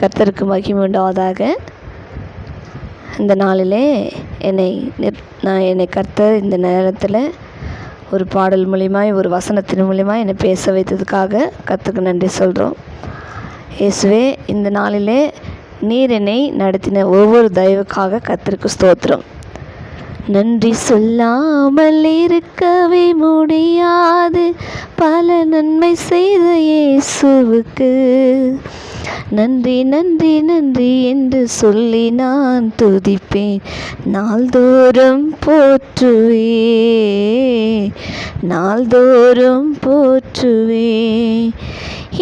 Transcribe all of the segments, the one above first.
கர்த்தருக்கு மகிமை உண்டாவதாக. இந்த நாளிலே என்னை கர்த்தர் இந்த நேரத்தில் ஒரு பாடல் மூலியமாய், ஒரு வசனத்தின் மூலியமாக என்னை பேச வைத்ததுக்காக கர்த்தருக்கு நன்றி சொல்கிறோம். இயேசுவே, இந்த நாளிலே நீர் என்னை நடத்தின ஒவ்வொரு தயவுக்காக கர்த்தருக்கு ஸ்தோத்திரம். நன்றி சொல்லாமல் இருக்கவே முடியாது, பல நன்மை செய்த இயேசுவுக்கு நன்றி நன்றி நன்றி என்று சொல்லி நான் துதிப்பேன், நாள்தோறும் போற்றுவேன், நாள்தோறும் போற்றுவேன்.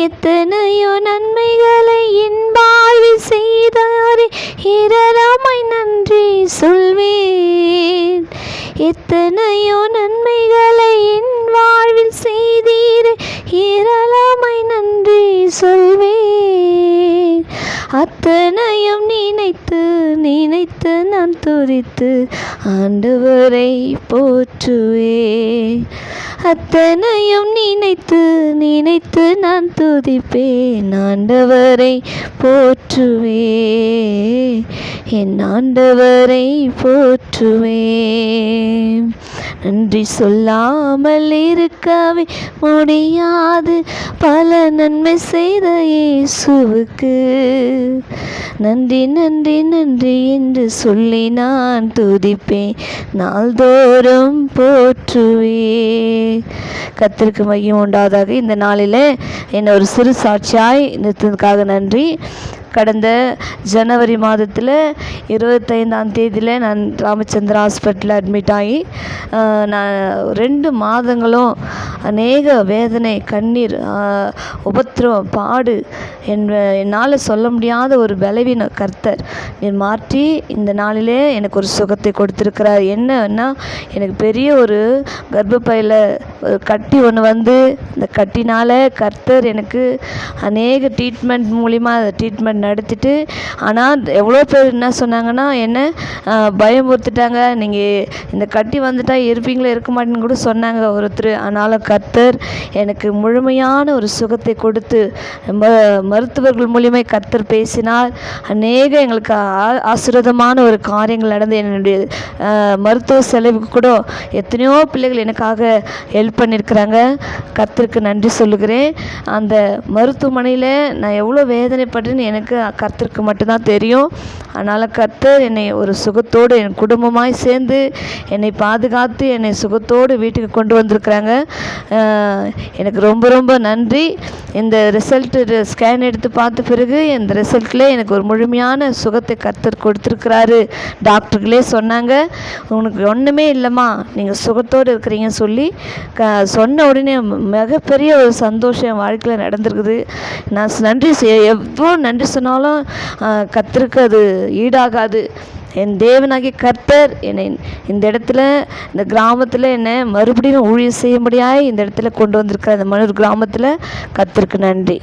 எத்தனையோ நன்மைகளை என் வாழ்வில் செய்தாரே, ஏராளமாய் நன்றி சொல்வேன். எத்தனையோ நன்மைகளை என் வாழ்வில் செய்தீரே, ஏராளமாய் நன்றி சொல்வேன். அத்தனையும் நினைத்து நினைத்து நான் துதித்து ஆண்டவரை போற்றுவேன். அத்தனையும் நினைத்து நினைத்து நான் துதிப்பேன், ஆண்டவரை போற்றுவேன், என் ஆண்டவரை போற்றுவேன். நன்றி சொல்லாமல் இருக்கவே முடியாது, பல நன்மை செய்த இயேசுவுக்கு நன்றி நன்றி நன்றி என்று சொல்லி நான் துதிப்பேன், நாள்தோறும் போற்றுவேன். கர்த்தருக்கு மகிமை உண்டாவதாக. இந்த நாளில் என்னை ஒரு சிறு சாட்சியாய் நிறுத்தினதுக்காக நன்றி. கடந்த ஜனவரி மாதத்தில் 25ஆம் தேதியில் நான் ராமச்சந்திரா ஹாஸ்பிட்டலில் அட்மிட் ஆகி நான் 2 மாதங்களும் அநேக வேதனை, கண்ணீர், உபத்திரம், பாடு, என்னால் சொல்ல முடியாத ஒரு பலவீன கர்த்தர் நீர் மாற்றி இந்த நாளிலே எனக்கு ஒரு சுகத்தை கொடுத்துருக்கிறார். என்னன்னா, எனக்கு பெரிய ஒரு கர்ப்பப்பையில் ஒரு கட்டி ஒன்று வந்து, இந்த கட்டினால் கர்த்தர் எனக்கு அநேக ட்ரீட்மெண்ட் மூலிமா ட்ரீட்மெண்ட் நடத்திட்டு, ஆனால் எவ்வளோ பேர் என்ன சொன்னாங்கன்னா, என்ன பயமுறுத்திட்டாங்க, நீங்கள் இந்த கட்டி வந்துட்டால் இருப்பீங்களா இருக்க மாட்டேன்னு கூட சொன்னாங்க ஒருத்தர். ஆனாலும் கர்த்தர் எனக்கு முழுமையான ஒரு சுகத்தை கொடுத்து, மருத்துவர்கள் மூலியமாக கர்த்தர் பேசினார். அநேக எங்களுக்கு ஆசீர்வாதமான ஒரு காரியங்கள் நடந்து, என்னுடைய மருத்துவ செலவுக்கு கூட எத்தனையோ பிள்ளைகள் எனக்காக ஹெல்ப் பண்ணியிருக்கிறாங்க. கர்த்தருக்கு நன்றி சொல்லுகிறேன். அந்த மருத்துவமனையில் நான் எவ்வளோ வேதனைப்படுறேன்னு எனக்கு கர்த்தருக்கு மட்டும்தான் தெரியும். அதனால் கர்த்தர் என்னை ஒரு சுகத்தோடு என் குடும்பமாய் சேர்ந்து என்னை பாதுகாத்து என்னை சுகத்தோடு வீட்டுக்கு கொண்டு வந்திருக்கிறாங்க. எனக்கு ரொம்ப ரொம்ப நன்றி. இந்த ரிசல்ட்டு ஸ்கேன் எடுத்து பார்த்த பிறகு இந்த ரிசல்ட்டில் எனக்கு ஒரு முழுமையான சுகத்தை கர்த்தர் கொடுத்துருக்கிறாரு. டாக்டர்களே சொன்னாங்க, உனக்கு ஒன்றுமே இல்லைம்மா, நீங்கள் சுகத்தோடு இருக்கிறீங்கன்னு சொல்லி சொன்ன உடனே மிகப்பெரிய ஒரு சந்தோஷம் என் வாழ்க்கையில் நடந்திருக்குது. நான் நன்றி எவ்வளோ நன்றி சொன்னாலும் கர்த்தருக்கு அது ஈடாகாது. என் தேவனாகிய கர்த்தர் என்னை இந்த இடத்துல, இந்த கிராமத்தில் என்னை மறுபடியும் ஊழியம் செய்ய முடியாது இந்த இடத்துல கொண்டு வந்திருக்கிற அந்த மனூர் கிராமத்தில் கர்த்தருக்கு நன்றி.